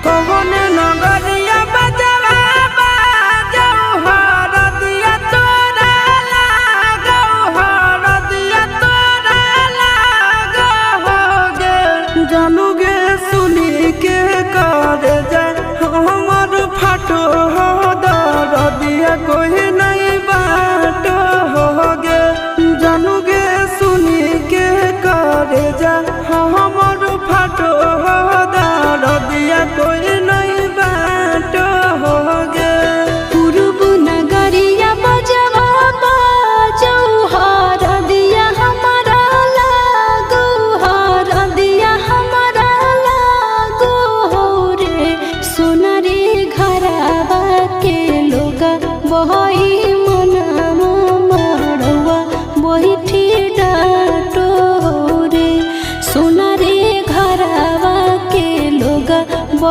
कौन नगरिया बजवा बाजऊ हर दिया तोरा लागऊ हर दिया तोरा लागऊ गे जानू गे सुनी के कर जाए हमर फाटो हो दर दिया कोई नहीं बाटो हो गे जानू गे सुनी के कर जाए हमर फाटो हो दर दिया कोई नहीं बाटो हो गे पूर्व नगरिया बजवा बाजऊ हर दिया हमारा लागू हर दिया हमारा लागू हो रे सोना